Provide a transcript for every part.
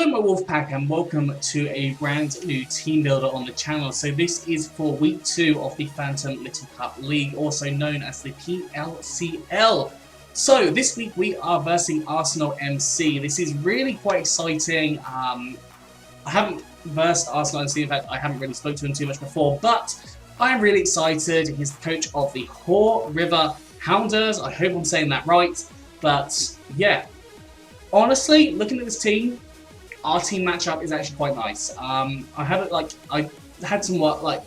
Hello my Wolfpack and welcome to a brand new team builder on the channel. So this is for week 2 of the Phantom Little Cup League, also known as the PLCL. So this week we are versing Arsenal MC. This is really quite exciting. I haven't versed Arsenal MC, in fact I haven't really spoken to him too much before, but I am really excited. He's the coach of the Haw River Hounders. I hope I'm saying that right, but yeah. Honestly, looking at this team, our team matchup is actually quite nice. I had some work.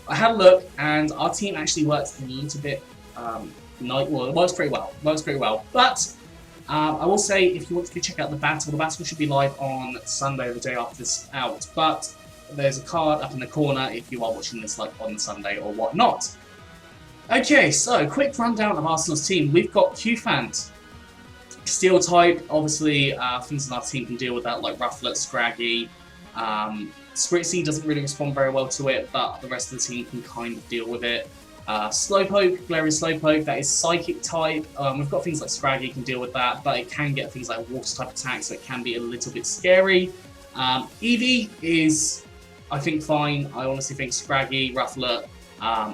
I had a look, and our team actually works a little bit. Well, it works pretty well. But I will say, if you want to go check out the battle should be live on Sunday, the day after this out. But there's a card up in the corner if you are watching this like on the Sunday or whatnot. Okay, so quick rundown of Arsenal's team. We've got QFant. Steel type, obviously things in our team can deal with that, like Rufflet, Scraggy. Spritzy doesn't really respond very well to it, but the rest of the team can kind of deal with it. Slowpoke, Glaring Slowpoke, that is Psychic type. We've got things like Scraggy can deal with that, but it can get things like Water type attacks, so it can be a little bit scary. Eevee is, I think, fine. I honestly think Scraggy, Rufflet,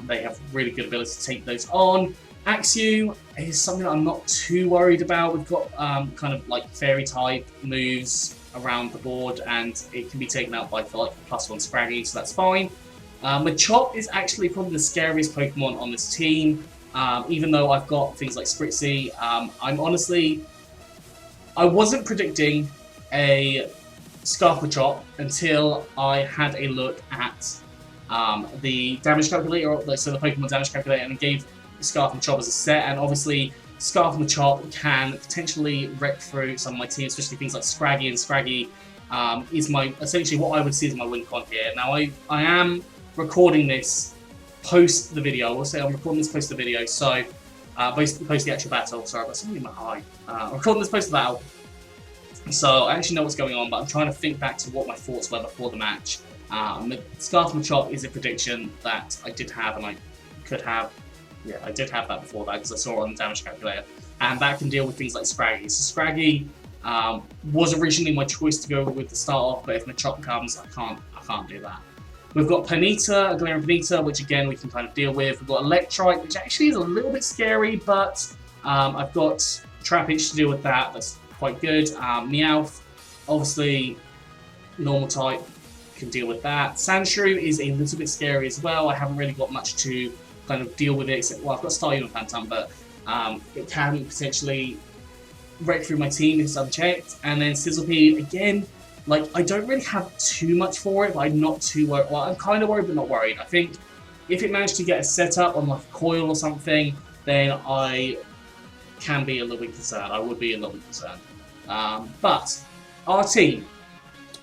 they have really good ability to take those on. Axew is something that I'm not too worried about. We've got kind of like fairy type moves around the board, and it can be taken out by like +1 Scraggy, so that's fine. Machop is actually probably the scariest Pokemon on this team, even though I've got things like Spritzy. I wasn't predicting a Scarf Machop until I had a look at the damage calculator, so the Pokemon damage calculator, and it gave Scarf and Machop as a set, and obviously Scarf and Machop can potentially wreck through some of my team, especially things like Scraggy, and Scraggy is essentially what I would see as my win con here. Now I am recording this post the video. I will say I'm recording this post the video, so post the actual battle. Sorry, I've got something in my eye. I'm recording this post the battle, so I actually know what's going on, but I'm trying to think back to what my thoughts were before the match. Scarf and Machop is a prediction that I did have, and I could have. Yeah, I did have that before that because I saw it on the damage calculator, and that can deal with things like Scraggy. So Scraggy was originally my choice to go with the start off, but if Machop comes, I can't do that. We've got Ponyta, a Glaring Ponyta, which again we can kind of deal with. We've got Electrike, which actually is a little bit scary, but I've got Trapinch to deal with that. That's quite good. Meowth, obviously normal type, can deal with that. Sandshrew is a little bit scary as well. I haven't really got much to kind of deal with it, except, well, I've got Staryu and Phantom, but it can potentially wreck through my team if it's unchecked. And then Sizzlepede, again, like, I don't really have too much for it, but I'm not too worried. Well, I'm kind of worried, but not worried. I think if it managed to get a setup on like a coil or something, then I can be a little bit concerned. I would be a little bit concerned. But our team,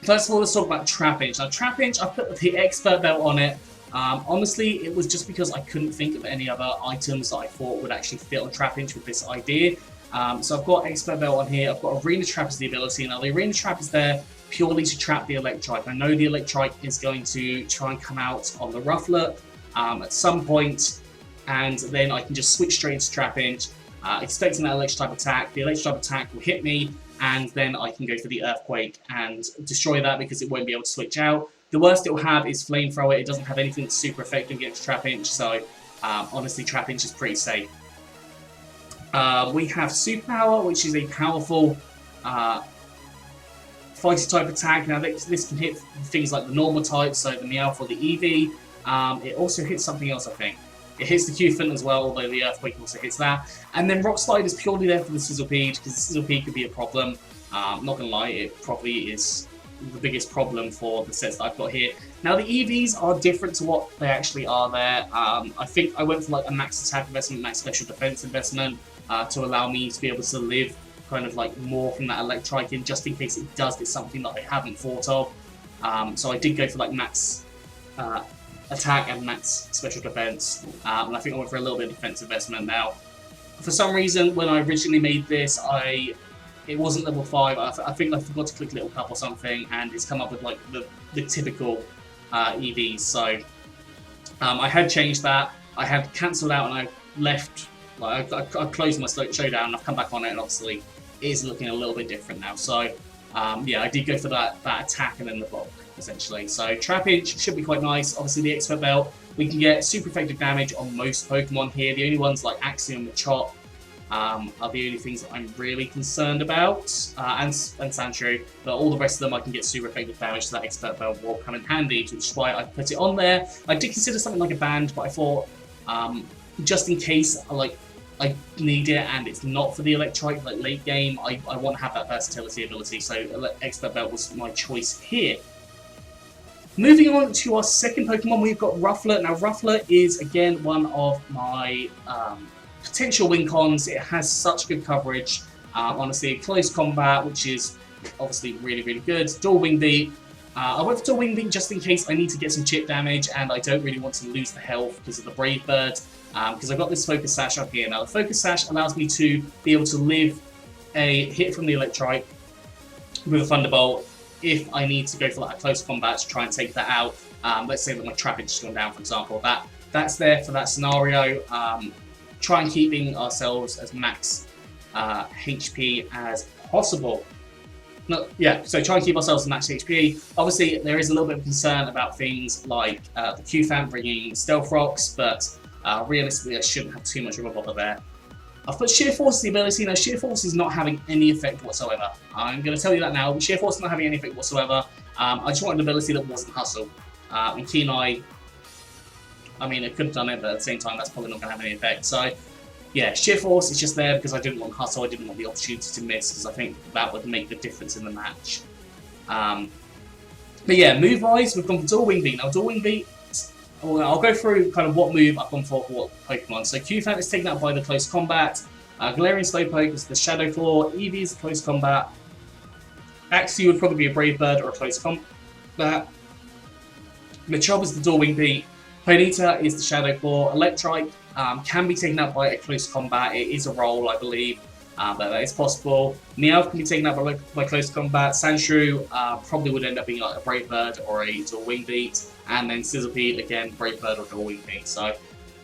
first of all, let's talk about Trapinch. Now, Trapinch, I put the expert belt on it. Honestly, it was just because I couldn't think of any other items that I thought would actually fit on Trapinch with this idea. So I've got Expert Belt on here, I've got Arena Trap as the ability. Now the Arena Trap is there purely to trap the Electrike. I know the Electrike is going to try and come out on the Rufflet at some point, and then I can just switch straight into Trapinch, expecting that Electric type attack. The Electric type attack will hit me, and then I can go for the Earthquake and destroy that because it won't be able to switch out. The worst it will have is Flamethrower. It doesn't have anything that's super effective against Trapinch, so honestly Trapinch is pretty safe. We have Superpower, which is a powerful fighter type attack. Now this can hit things like the normal types, so the Meowth or the Eevee. It also hits something else, I think. It hits the Qfant as well, although the Earthquake also hits that. And then Rock Slide is purely there for the Sizzlepede, because the Sizzlepede could be a problem. Not gonna lie, it probably is the biggest problem for the sets that I've got here. Now the EVs are different to what they actually are there. I think I went for like a max attack investment, max special defense investment to allow me to be able to live kind of like more from that Electrike in, just in case it does get something that I haven't thought of. So I did go for like max attack and max special defense, and I think I went for a little bit of defense investment. Now, for some reason, when I originally made this, it wasn't level 5. I think I forgot to click Little Cup or something, and it's come up with like the typical EVs. So I had changed that. I had cancelled out and I left. Like I closed my showdown and I've come back on it, and obviously it is looking a little bit different now. So yeah, I did go for that attack and then the block, essentially. So Trapinch should be quite nice. Obviously, the Expert Belt, we can get super effective damage on most Pokemon here. The only ones like Axiom and Chop are the only things that I'm really concerned about, and Sandshrew, but all the rest of them I can get super effective damage, so that Expert Belt will come in handy, which is why I put it on there. I did consider something like a band, but I thought, just in case, I need it and it's not for the Electrike, like late game, I want to have that versatility ability, so Expert Belt was my choice here. Moving on to our second Pokemon, we've got Rufflet. Now Rufflet is again one of my potential win cons. It has such good coverage, honestly, close combat, which is obviously really, really good. Dual Wing Beat. I went for Dual Wing Beat just in case I need to get some chip damage and I don't really want to lose the health because of the Brave Bird. Because I've got this Focus Sash up here. Now the Focus Sash allows me to be able to live a hit from the Electrike with a Thunderbolt if I need to go for like a close combat to try and take that out. Let's say that my Trapinch has gone down, for example. That's there for that scenario. Try and keeping ourselves as max HP as possible. So try and keep ourselves at max HP. Obviously, there is a little bit of concern about things like the Q-Fan bringing Stealth Rocks, but realistically, I shouldn't have too much of a bother there. I've put Sheer Force as the ability. Now, Sheer Force is not having any effect whatsoever. I'm going to tell you that now. Sheer Force is not having any effect whatsoever. I just wanted an ability that wasn't Hustle. And Keen Eye, I mean, it could have done it, but at the same time, that's probably not going to have any effect. So, yeah, Sheer Force is just there because I didn't want Hustle. I didn't want the opportunity to miss because I think that would make the difference in the match. But yeah, move-wise, we've gone for Dual Wing Beat. Now, Dual Wing Beat, I'll go through kind of what move I've gone for what Pokemon. So Q-Fan is taken out by the Close Combat. Galarian Slowpoke is the Shadow Claw. Eevee is Close Combat. Axew would probably be a Brave Bird or a Close Combat. Machop is the Dual Wing Beat. Ponyta is the Shadow Claw. Electrike can be taken out by a Close Combat. It is a roll, I believe, but that is possible. Meowth can be taken out by Close Combat. Sandshrew probably would end up being like a Brave Bird or a Dual Wing Beat. And then Sizzlipede, again, Brave Bird or Dual Wing Beat. So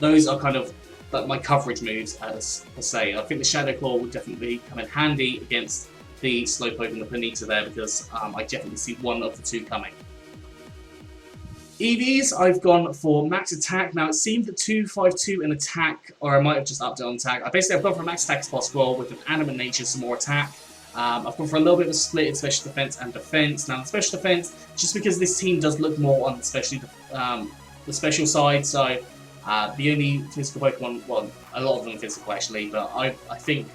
those are kind of my coverage moves, as per se. I think the Shadow Claw would definitely come in handy against the Slowpoke and the Ponyta there because I definitely see one of the two coming. EVs, I've gone for max attack. Now it seems that 252 in attack, or I might have just upped it on attack. I've gone for max attack as possible with an animate nature, some more attack. I've gone for a little bit of a split in special defense and defense. Now the special defense, just because this team does look more on the special side, so the only physical Pokemon, well, a lot of them are physical actually, but I think,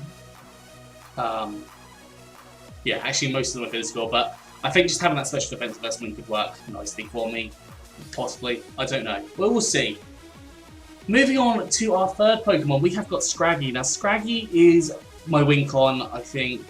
yeah, actually most of them are physical, but I think just having that special defense investment could work nicely for me. Possibly. I don't know. Well, we'll see. Moving on to our third Pokemon, we have got Scraggy. Now, Scraggy is my win con. I think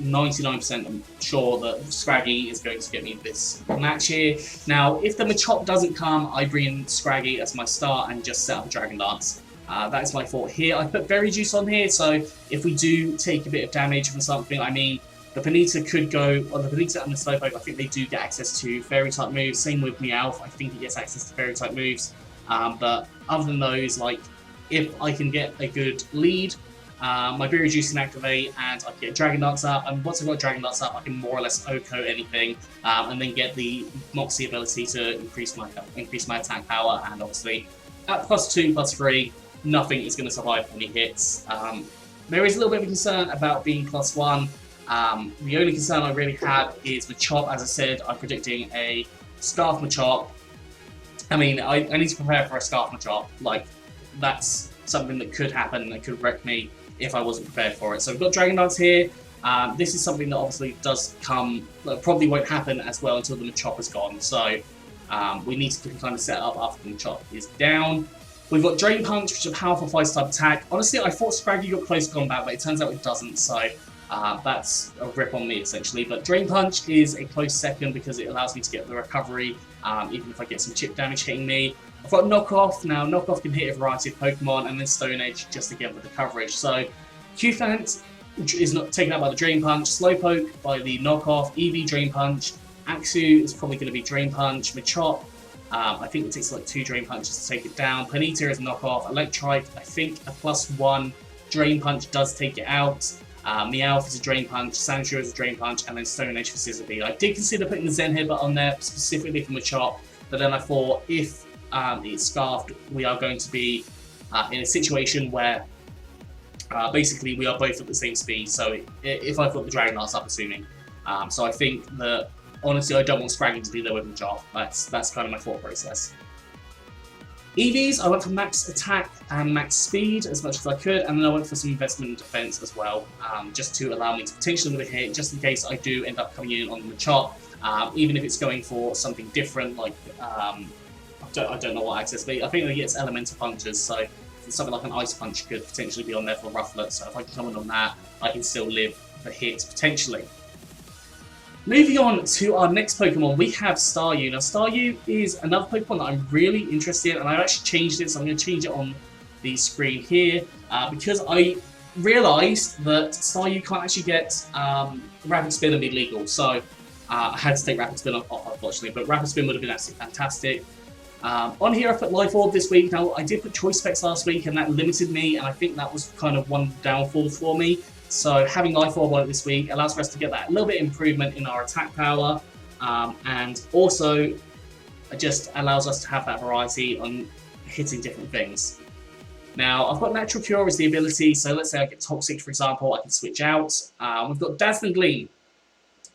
99% sure that Scraggy is going to get me this match here. Now, if the Machop doesn't come, I bring in Scraggy as my start and just set up a Dragon Dance. That is my thought here. I put Berry Juice on here, so if we do take a bit of damage from something, I mean, the Ponyta could go, or the Ponyta and the Slowpoke, I think they do get access to Fairy-type moves. Same with Meowth, I think he gets access to Fairy-type moves. But other than those, like, if I can get a good lead, my Berry Juice can activate, and I can get Dragon Dance up, and once I've got Dragon Dance up, I can more or less OHKO anything, and then get the Moxie ability to increase my attack power, and obviously, at +2, +3, nothing is going to survive any hits. There is a little bit of a concern about being +1. The only concern I really have is Machop. As I said, I'm predicting a Scarf Machop. I mean, I need to prepare for a Scarf Machop. Like, that's something that could happen, that could wreck me if I wasn't prepared for it. So we've got Dragon Dance here. This is something that obviously does come, probably won't happen as well until the Machop is gone. So we need to kind of set up after the Machop is down. We've got Drain Punch, which is a powerful Fire-type attack. Honestly, I thought Scraggy got close combat, but it turns out it doesn't. So that's a rip on me, essentially. But Drain Punch is a close second because it allows me to get the recovery, even if I get some chip damage hitting me. I've got Knockoff. Now, Knockoff can hit a variety of Pokemon, and then Stone Edge just again with the coverage. So, Q-Fant is not taken out by the Drain Punch, Slowpoke by the Knockoff, Eevee Drain Punch, Axew is probably going to be Drain Punch, Machop, I think it takes like 2 Drain Punches to take it down. Ponyta is Knockoff, Electrike, I think a +1 Drain Punch does take it out. Meowth is a Drain Punch, Sandshrew is a Drain Punch, and then Stone Edge for Scissor Beam. I did consider putting the Zen Headbutt on there specifically from Machop, but then I thought if it's Scarfed, we are going to be in a situation where basically we are both at the same speed. So if I've got the Dragon Lance up, assuming. So I think that honestly I don't want Scraggy to be there with Machop. That's kind of my thought process. EVs, I went for max attack and max speed as much as I could, and then I went for some investment in defense as well, just to allow me to potentially live a hit, just in case I do end up coming in on the Machop, even if it's going for something different, like, I don't know what access, but I think it gets elemental punches, so something like an Ice Punch could potentially be on there for Rufflet, so if I can come in on that, I can still live the hit, potentially. Moving on to our next Pokemon, we have Staryu. Now, Staryu is another Pokemon that I'm really interested in, and I've actually changed it, so I'm going to change it on the screen here, because I realised that Staryu can't actually get Rapid Spin and be legal, so I had to take Rapid Spin off, unfortunately, but Rapid Spin would have been absolutely fantastic. On here, I put Life Orb this week. Now, I did put Choice Specs last week, and that limited me, and I think that was kind of one downfall for me. So having Life Orb on it this week allows for us to get that little bit improvement in our attack power, and also just allows us to have that variety on hitting different things. Now, I've got Natural Cure as the ability, so let's say I get Toxic, for example, I can switch out. We've got Dazzling Gleam.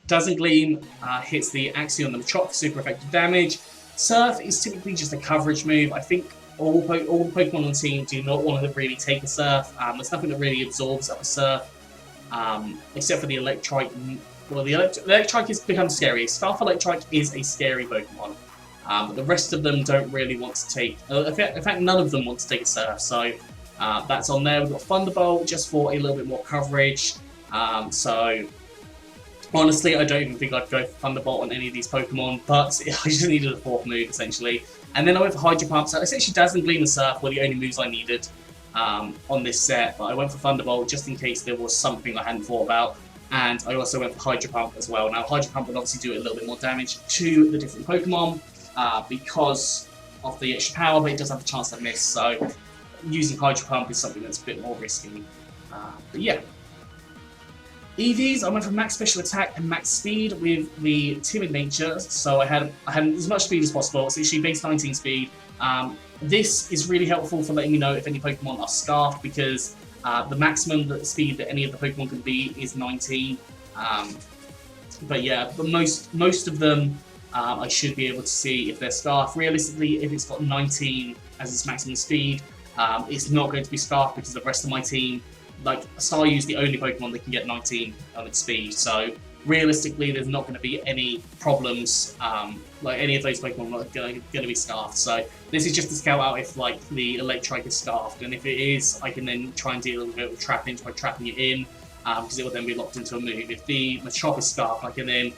Dazzling Gleam hits the Axion on the Machop for super effective damage. Surf is typically just a coverage move. I think all the Pokemon on the team do not want to really take a Surf. There's nothing that really absorbs up a Surf. Except for the Electrike. Well, the Electrike has become scary. Scarf Electrike is a scary Pokemon. But the rest of them don't really want to take... in fact, none of them want to take a Surf. So that's on there. We've got Thunderbolt just for a little bit more coverage. So honestly, I don't even think I'd go for Thunderbolt on any of these Pokemon. But I just needed a fourth move, essentially. And then I went for Hydro Pump. So essentially Dazzling Gleam and Surf were the only moves I needed on this set, but I went for Thunderbolt just in case there was something I hadn't thought about, and I also went for Hydro Pump as well. Now, Hydro Pump would obviously do a little bit more damage to the different Pokemon because of the extra power, but it does have a chance to miss, so using Hydro Pump is something that's a bit more risky. But yeah. EVs, I went for max special attack and max speed with the timid nature, so I had as much speed as possible. It's actually base 19 speed. This is really helpful for letting me know if any Pokemon are Scarfed, because the maximum speed that any of the Pokemon can be is 19. But yeah, but most of them I should be able to see if they're Scarfed. Realistically, if it's got 19 as its maximum speed, it's not going to be Scarfed because the rest of my team, like Staryu is the only Pokemon that can get 19 on its speed. So realistically, there's not going to be any problems. Like any of those Pokemon are going to be Scarfed. So this is just to scout out if like the Electrike is Scarfed, and if it is, I can then try and deal a little bit with trapping by trapping it in, because it will then be locked into a move. If the Machop is Scarfed, I can then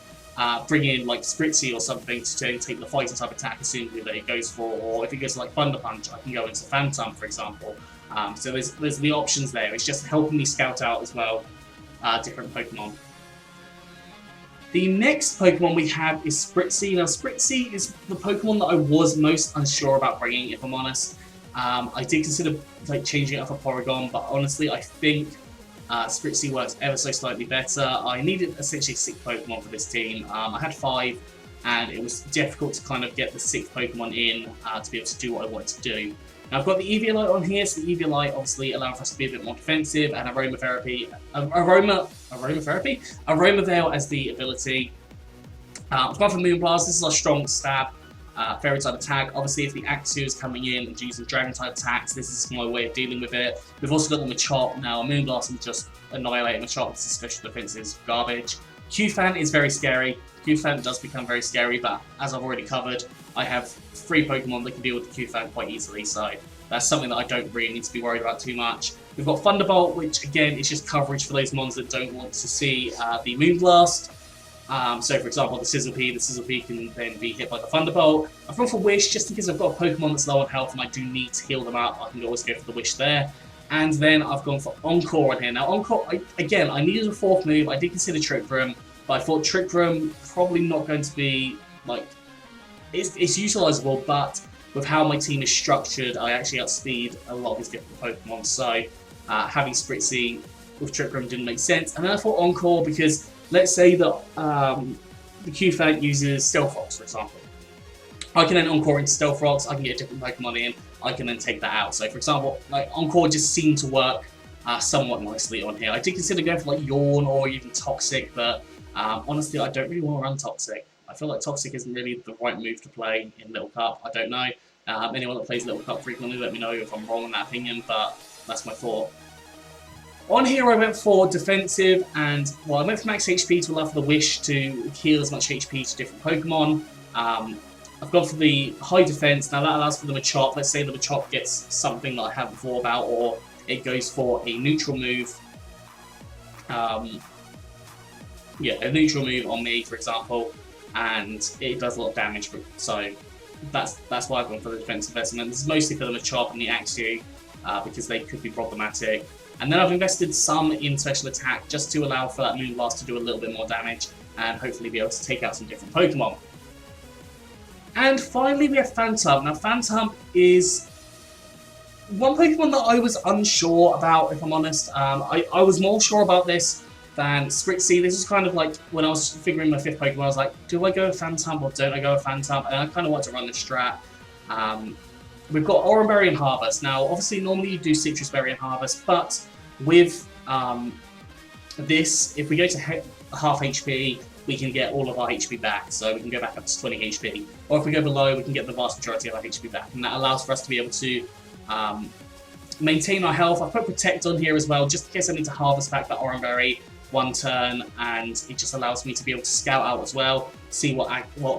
bring in like Spritzy or something to take the fighting type attack assuming that it goes for, or if it goes to like Thunder Punch, I can go into Phantom, for example. So there's the options there. It's just helping me scout out as well different Pokemon. The next Pokemon we have is Spritzy. Now, Spritzy is the Pokemon that I was most unsure about bringing, if I'm honest. I did consider like changing it up for Porygon, but honestly, I think Spritzy works ever so slightly better. I needed essentially 6 Pokemon for this team. I had 5, and it was difficult to kind of get the 6th Pokemon in to be able to do what I wanted to do. Now, I've got the Eviolite on here, so the Eviolite obviously allows us to be a bit more defensive, and Aromatherapy Veil as the ability. I've gone for Moonblast. This is our strong stab, Fairy type attack. Obviously, if the Axew is coming in and using Dragon type attacks, this is my way of dealing with it. We've also got the Machop. Now, Moonblast will just annihilate Machop. This is special defense is garbage. Q-Fan is very scary. Q-Fan does become very scary, but as I've already covered, I have 3 Pokemon that can deal with the Q-Fan quite easily, so that's something that I don't really need to be worried about too much. We've got Thunderbolt, which again is just coverage for those mons that don't want to see the Moonblast. So for example, the Sizzlepea can then be hit by the Thunderbolt. I've gone for Wish just because I've got a Pokemon that's low on health and I do need to heal them up. I can always go for the Wish there. And then I've gone for Encore on here. Now Encore, again, I needed a 4th move. I did consider Trick Room, but I thought Trick Room probably not going to be, like, it's utilisable, but with how my team is structured, I actually outspeed a lot of these different Pokemon. So having Spritzy with Trick Room didn't make sense. And then I thought Encore because let's say that the QTheCostaRican uses Stealth Rocks, for example. I can then Encore into Stealth Rocks, I can get a different Pokemon in, I can then take that out. So for example, like Encore just seemed to work somewhat nicely on here. I did consider going for like Yawn or even Toxic, but honestly I don't really want to run Toxic. I feel like Toxic isn't really the right move to play in Little Cup. I don't know. Anyone that plays Little Cup frequently, let me know if I'm wrong in that opinion, but that's my thought. On here I went for defensive, and well, I went for max HP to allow for the wish to heal as much HP to different Pokemon. I've gone for the high defense. Now that allows for the Machop. Let's say the Machop gets something that I haven't thought about, or it goes for a neutral move. Yeah, a neutral move on me, for example, and it does a lot of damage. So that's why I've gone for the defensive investment. This is mostly for the Machop and the Axew, because they could be problematic. And then I've invested some in special attack just to allow for that Moonblast to do a little bit more damage and hopefully be able to take out some different Pokemon. And finally we have Phantump. Now Phantump is one Pokemon that I was unsure about, if I'm honest. I was more sure about this than Spritzee. This is kind of like when I was figuring my 5th Pokemon, I was like, do I go with Phantump or don't I go with Phantump? And I kind of want to run this strat. We've got Oranberry and Harvest. Now, obviously, normally you do Citrus Berry and Harvest, but with this, if we go to half HP, we can get all of our HP back. So we can go back up to 20 HP. Or if we go below, we can get the vast majority of our HP back. And that allows for us to be able to maintain our health. I've put Protect on here as well, just in case I need to harvest back that Oranberry one turn, and it just allows me to be able to scout out as well, see what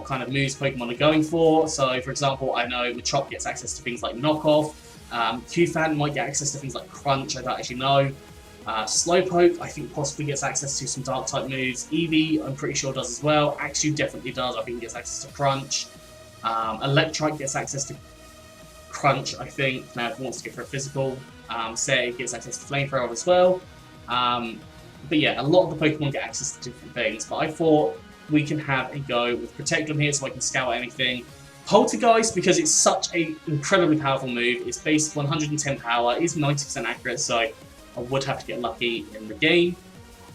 kind of moves Pokemon are going for. So, for example, I know Machop gets access to things like Knockoff, QTheCostaRican might get access to things like Crunch, I don't actually know. Slowpoke, I think possibly gets access to some Dark-type moves. Eevee, I'm pretty sure does as well. Axew definitely does, I think gets access to Crunch. Electrike gets access to Crunch, I think, now if it wants to go for a physical. Say gets access to Flamethrower as well. But yeah, a lot of the Pokemon get access to different things, but I thought we can have a go with Protect on here so I can scout anything. Poltergeist, because it's such an incredibly powerful move, it's based 110 power, it is 90% accurate, so I would have to get lucky in the game.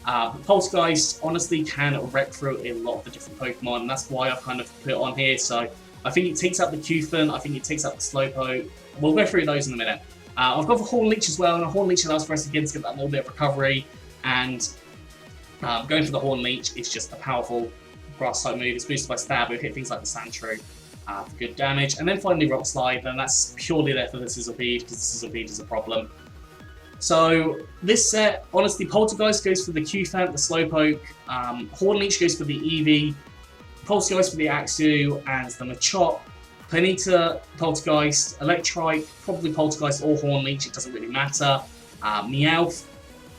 But Poltergeist honestly can wreck through a lot of the different Pokemon, and that's why I've kind of put it on here. So I think it takes out the QTheCostaRican, I think it takes out the Slowpoke. We'll go through those in a minute. I've got for Horn Leech as well, and a Horn Leech allows for us again to get that little bit of recovery. And going for the Horn Leech is just a powerful grass type move. It's boosted by Stab, it'll hit things like the Sandshrew for good damage. And then finally Rock Slide, and that's purely there for the Sizzlepeed, because the Sizzlepeed is a problem. So this set, honestly, Poltergeist goes for the QTheCostaRican, the Slowpoke, Horn Leech goes for the Eevee, Poltergeist for the Axew, and the Machop. Planeta, Poltergeist, Electrike, probably Poltergeist or Horn Leech, it doesn't really matter. Meowth,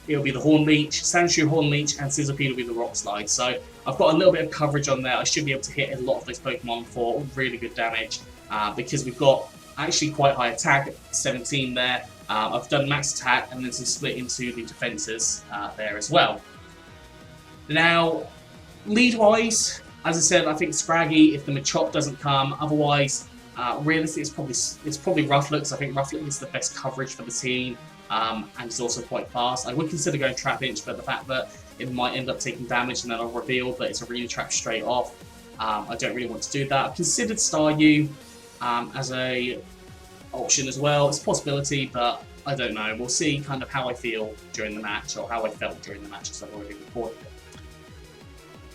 it'll be the Horn Leech, Sandshrew, Horn Leech, and Sizzlepeed will be the Rock Slide. So I've got a little bit of coverage on there. I should be able to hit a lot of those Pokemon for really good damage because we've got actually quite high attack, 17 there. I've done max attack and then some split into the defenses there as well. Now, lead-wise, as I said, I think Scraggy if the Machop doesn't come. Otherwise, realistically, it's probably Rufflet. I think Rufflet is the best coverage for the team. And it's also quite fast. I would consider going Trapinch, but the fact that it might end up taking damage and then I'll reveal that it's a Arena Trap straight off, I don't really want to do that. I've considered Staryu as a option as well. It's a possibility, but I don't know. We'll see kind of how I feel during the match, or how I felt during the match, because I've already recorded it.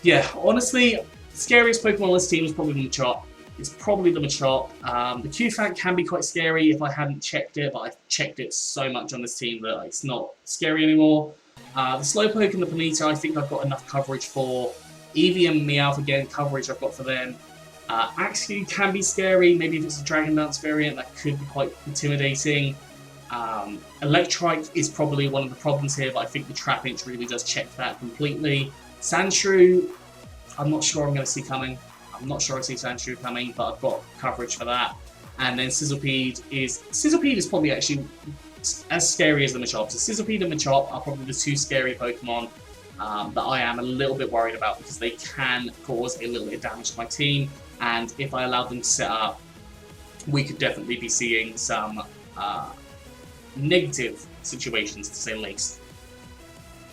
Yeah, honestly, the scariest Pokemon on this team is probably the Machop. It's probably the Machop. The QTheCostaRican can be quite scary if I hadn't checked it, but I've checked it so much on this team that it's not scary anymore. The Slowpoke and the Planeta, I think I've got enough coverage for. Eevee and Meowth, again, coverage I've got for them. Axew can be scary, maybe if it's a Dragon Dance variant, that could be quite intimidating. Electrike is probably one of the problems here, but I think the Trapinch really does check that completely. Sandshrew, I'm not sure I'm going to see coming. I'm not sure I see Sandshrew coming, but I've got coverage for that. And then Sizzlepeed is probably actually as scary as the Machop. So Sizzlepeed and Machop are probably the two scary Pokemon that I am a little bit worried about, because they can cause a little bit of damage to my team. And if I allowed them to set up, we could definitely be seeing some negative situations, to say the least.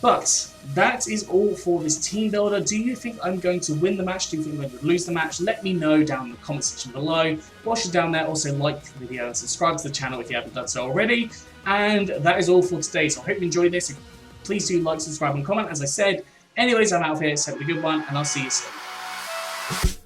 But that is all for this team builder. Do you think I'm going to win the match? Do you think I'm going to lose the match? Let me know down in the comment section below. Whilst you're down there, also like the video and subscribe to the channel if you haven't done so already. And that is all for today. So I hope you enjoyed this. Please do like, subscribe, and comment, as I said. Anyways, I'm out of here. So have a good one, and I'll see you soon.